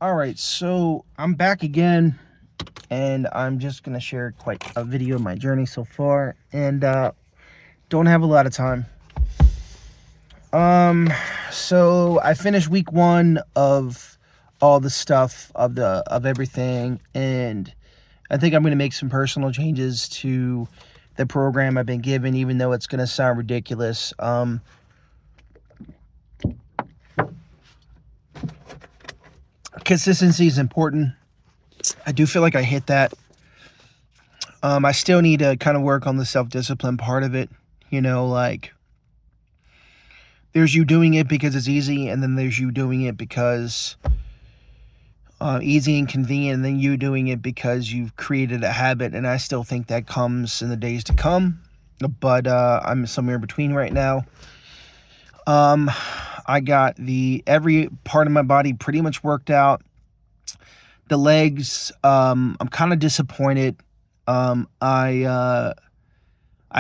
All right, so I'm back again, and I'm just gonna share quite a video of my journey so far, and don't have a lot of time. Um, so I finished week one of all the stuff of everything, and I think I'm gonna make some personal changes to the program I've been given, even though it's gonna sound ridiculous. Consistency is important. I do feel like I hit that. I still need to kind of work on the self-discipline part of it. Like there's you doing it because it's easy, and then there's you doing it because easy and convenient, and then you doing it because you've created a habit. And I still think that comes in the days to come, but I'm somewhere in between right now. I got every part of my body pretty much worked out. The legs, I'm kind of disappointed. I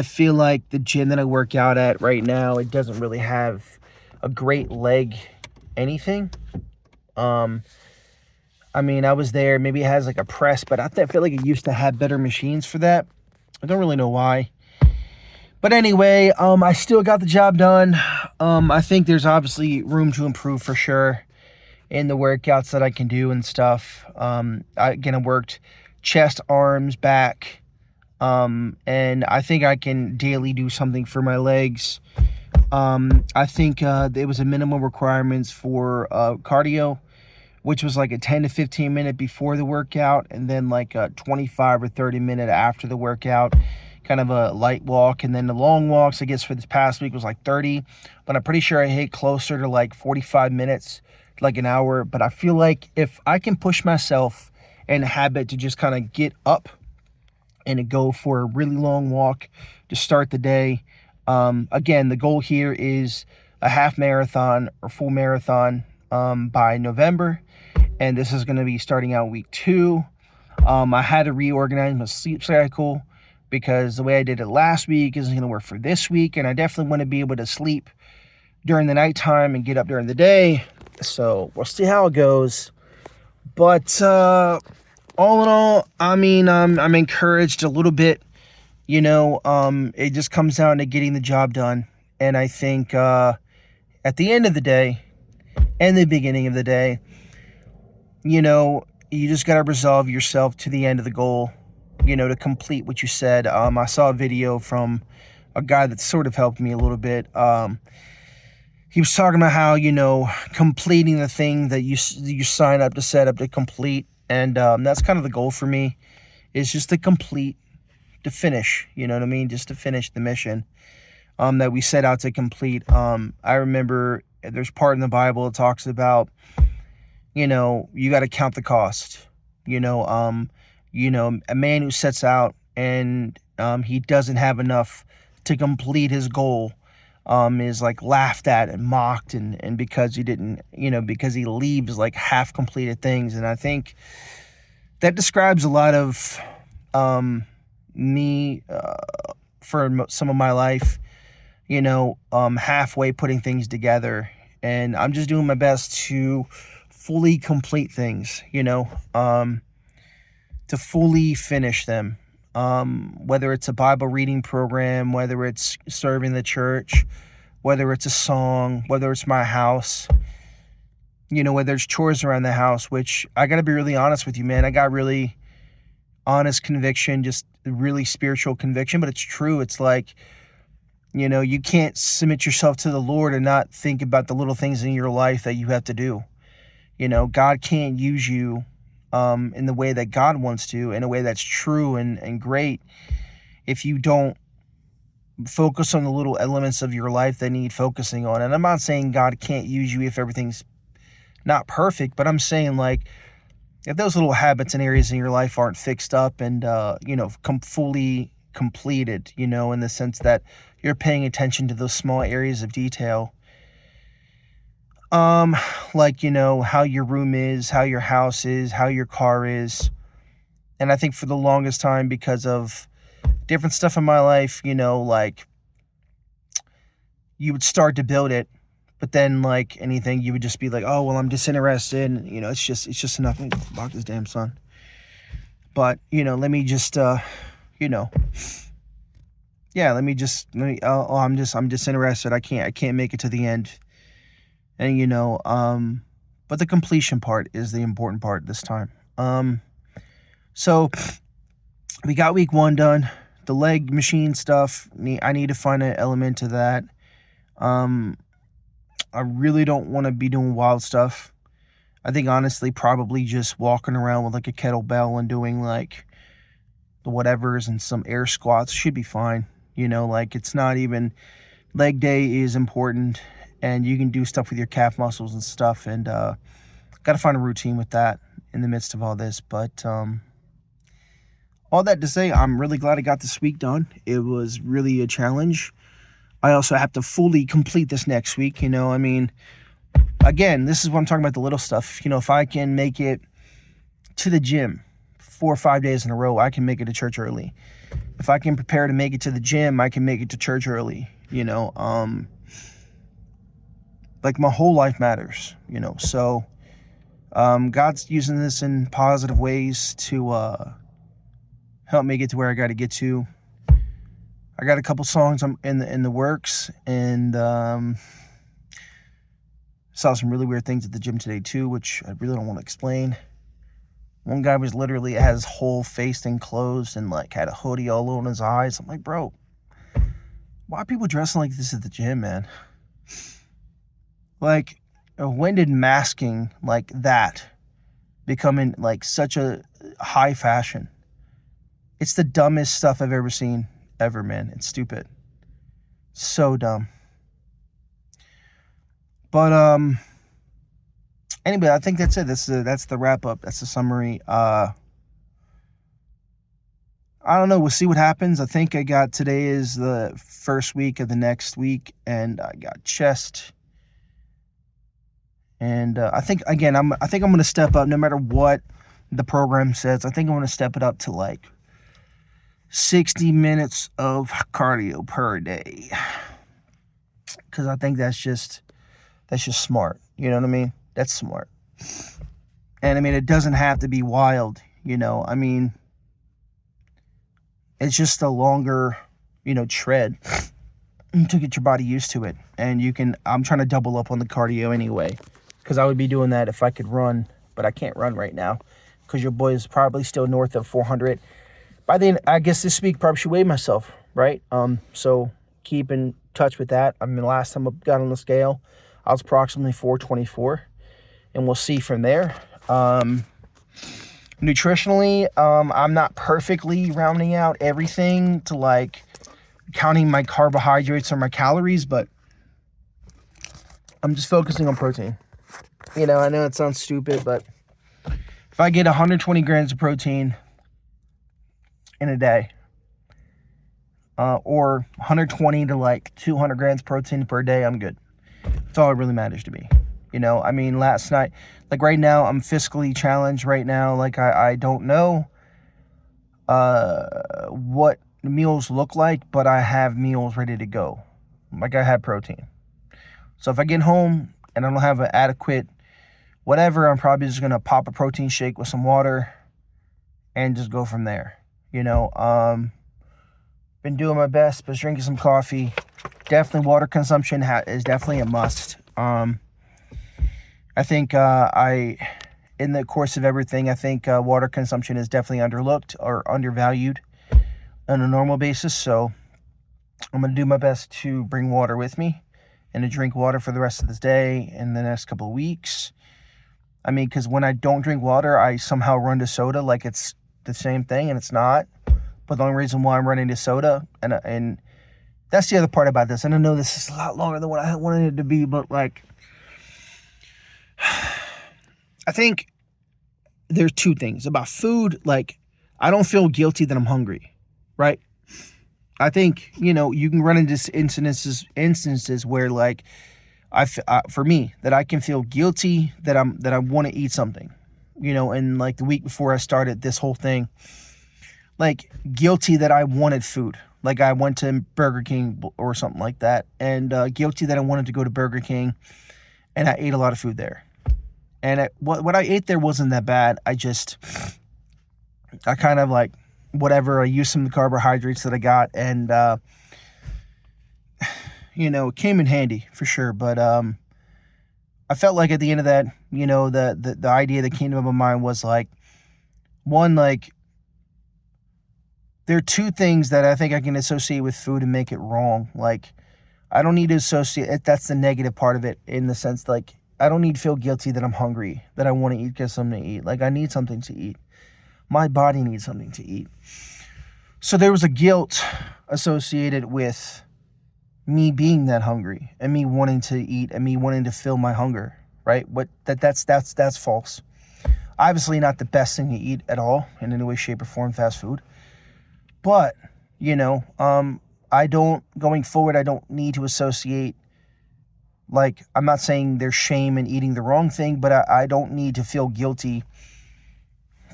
feel like the gym that I work out at right now, it doesn't really have a great leg anything. I mean, I was there, maybe it has like a press, but I feel like it used to have better machines for that. I don't really know why. But anyway, I still got the job done. I think there's obviously room to improve for sure in the workouts that I can do and stuff. I worked chest, arms, back. And I think I can daily do something for my legs. I think there was a minimum requirements for cardio, which was like a 10 to 15 minute before the workout, and then like a 25 or 30 minute after the workout, kind of a light walk. And then the long walks, I guess, for this past week was like 30, but I'm pretty sure I hit closer to like 45 minutes, like an hour. But I feel like if I can push myself in a habit to just kind of get up and to go for a really long walk to start the day. Again, the goal here is a half marathon or full marathon by November, and this is going to be starting out week 2. I had to reorganize my sleep cycle because the way I did it last week isn't going to work for this week, and I definitely want to be able to sleep during the nighttime and get up during the day. So we'll see how it goes. But all in all, I mean, I'm encouraged a little bit. It just comes down to getting the job done. And I think at the end of the day and the beginning of the day, you just got to resolve yourself to the end of the goal, to complete what you said. I saw a video from a guy that sort of helped me a little bit. He was talking about how, completing the thing that you sign up to set up to complete. And that's kind of the goal for me, is just to complete, to finish, you know what I mean? Just to finish the mission that we set out to complete. I remember there's part in the Bible that talks about, you got to count the cost. A man who sets out and he doesn't have enough to complete his goal is like laughed at and mocked, and because he didn't, because he leaves like half completed things. And I think that describes a lot of me for some of my life, halfway putting things together. And I'm just doing my best to fully complete things, to fully finish them. Whether it's a Bible reading program, whether it's serving the church, whether it's a song, whether it's my house, whether it's chores around the house, which I got to be really honest with you, man. I got really honest conviction, just really spiritual conviction, but it's true. It's like, you can't submit yourself to the Lord and not think about the little things in your life that you have to do. God can't use you in the way that God wants to, in a way that's true and great, if you don't focus on the little elements of your life that need focusing on. And I'm not saying God can't use you if everything's not perfect, but I'm saying, like, if those little habits and areas in your life aren't fixed up and fully completed, in the sense that you're paying attention to those small areas of detail, like, how your room is, how your house is, how your car is. And I think for the longest time, because of different stuff in my life, like, you would start to build it, But then, like anything, you would just be like, oh, well, I'm disinterested. And, it's just enough. Let me block this damn sun. But, let me just, yeah, I'm disinterested. I can't make it to the end. And, but the completion part is the important part this time. So we got week 1 done. The leg machine stuff, I need to find an element to that. I really don't want to be doing wild stuff. I think honestly, probably just walking around with like a kettlebell and doing like the whatevers and some air squats should be fine. Like it's not even, leg day is important, and you can do stuff with your calf muscles and stuff, and got to find a routine with that in the midst of all this. But all that to say, I'm really glad I got this week done. It was really a challenge. I also have to fully complete this next week. Again, this is what I'm talking about, the little stuff. If I can make it to the gym 4 or 5 days in a row, I can make it to church early. If I can prepare to make it to the gym, I can make it to church early. Like my whole life matters, so God's using this in positive ways to help me get to where I got to get to. I got a couple songs in the works, and saw some really weird things at the gym today too, which I really don't want to explain. One guy was literally had his whole face thing closed and like had a hoodie all over his eyes. I'm like, bro, why are people dressing like this at the gym, man? Like, when did masking like that become like such a high fashion? It's the dumbest stuff I've ever seen, ever, man. It's stupid. So dumb. But anyway, I think that's it. That's the wrap up. That's the summary. I don't know. We'll see what happens. I think today is the first week of the next week, and I got chest. And I think I'm going to step up no matter what the program says. I think I'm going to step it up to like 60 minutes of cardio per day. Because I think that's just smart. You know what I mean? That's smart. And I mean, it doesn't have to be wild, I mean, it's just a longer, tread to get your body used to it. And I'm trying to double up on the cardio anyway, because I would be doing that if I could run, but I can't run right now because your boy is probably still north of 400. By then, I guess this week probably should weigh myself, right? So keep in touch with that. I mean, last time I got on the scale, I was approximately 424, and we'll see from there. Nutritionally, I'm not perfectly rounding out everything to like counting my carbohydrates or my calories, but I'm just focusing on protein. I know it sounds stupid, but if I get 120 grams of protein in a day, or 120 to like 200 grams of protein per day, I'm good. That's all that really matters to me. I mean, last night, like right now, I'm fiscally challenged right now. Like I don't know what meals look like, but I have meals ready to go. Like I have protein. So if I get home and I don't have an adequate whatever, I'm probably just going to pop a protein shake with some water and just go from there. Been doing my best, but drinking some coffee. Definitely water consumption is definitely a must. I think in the course of everything, I think water consumption is definitely underlooked or undervalued on a normal basis. So I'm going to do my best to bring water with me and to drink water for the rest of this day and the next couple of weeks. I mean, because when I don't drink water, I somehow run to soda like it's the same thing, and it's not. But the only reason why I'm running to soda, and that's the other part about this. And I know this is a lot longer than what I wanted it to be, but like, I think there's two things about food. Like, I don't feel guilty that I'm hungry, right? I think, you can run into instances where like, for me, that I can feel guilty that I want to eat something, and like the week before I started this whole thing, like guilty that I wanted food, Like I went to Burger King or something like that, and guilty that I wanted to go to Burger King, and I ate a lot of food there. And what I ate there wasn't that bad. I kind of like, whatever, I used some of the carbohydrates that I got, and it came in handy for sure. But I felt like at the end of that, the idea that came to my mind was like, one, like, there are two things that I think I can associate with food and make it wrong. Like, I don't need to associate it. That's the negative part of it, in the sense, like, I don't need to feel guilty that I'm hungry, that I want to eat, get something to eat. Like, I need something to eat. My body needs something to eat. So there was a guilt associated with me being that hungry and me wanting to eat and me wanting to fill my hunger, right? That's false. Obviously not the best thing to eat at all in any way, shape, or form, fast food. But, going forward, I don't need to associate, like, I'm not saying there's shame in eating the wrong thing, but I don't need to feel guilty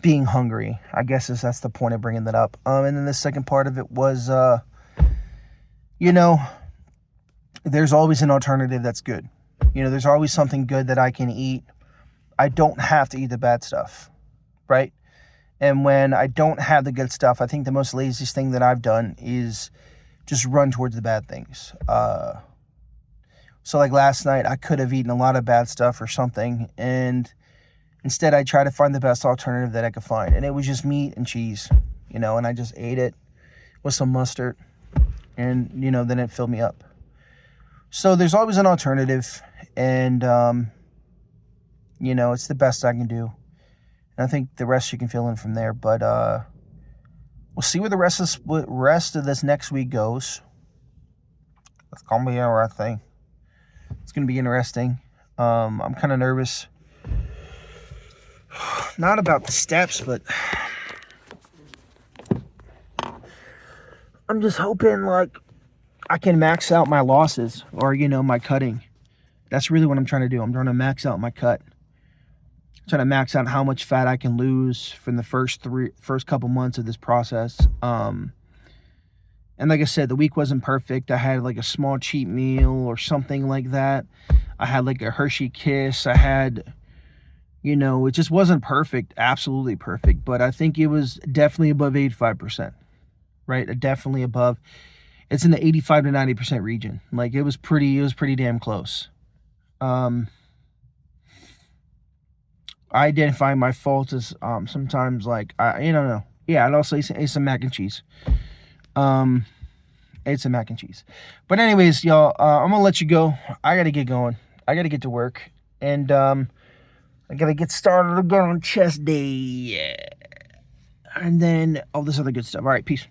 being hungry. I guess that's the point of bringing that up. And then the second part of it was, there's always an alternative that's good. There's always something good that I can eat. I don't have to eat the bad stuff, right? And when I don't have the good stuff, I think the most laziest thing that I've done is just run towards the bad things. So like last night, I could have eaten a lot of bad stuff or something, and instead I tried to find the best alternative that I could find, and it was just meat and cheese, and I just ate it with some mustard, and, then it filled me up. So there's always an alternative, and, it's the best I can do. And I think the rest you can fill in from there, but we'll see where the rest of this next week goes. It's gonna be interesting. It's gonna be interesting. I'm kind of nervous. Not about the steps, but I'm just hoping, like, I can max out my losses, or, my cutting. That's really what I'm trying to do. I'm trying to max out my cut. I'm trying to max out how much fat I can lose from the first couple months of this process. And like I said, the week wasn't perfect. I had like a small cheat meal or something like that. I had like a Hershey Kiss. I had, it just wasn't perfect, absolutely perfect. But I think it was definitely above 85%, right? Definitely above. It's in the 85 to 90% region. Like, it was pretty damn close. I identify my faults as sometimes, like, I don't know. Yeah, I'd also eat some mac and cheese. Ate some mac and cheese. But anyways, y'all, I'm gonna let you go. I gotta get going. I gotta get to work. And I gotta get started again on chest day. Yeah. And then all this other good stuff. All right, peace.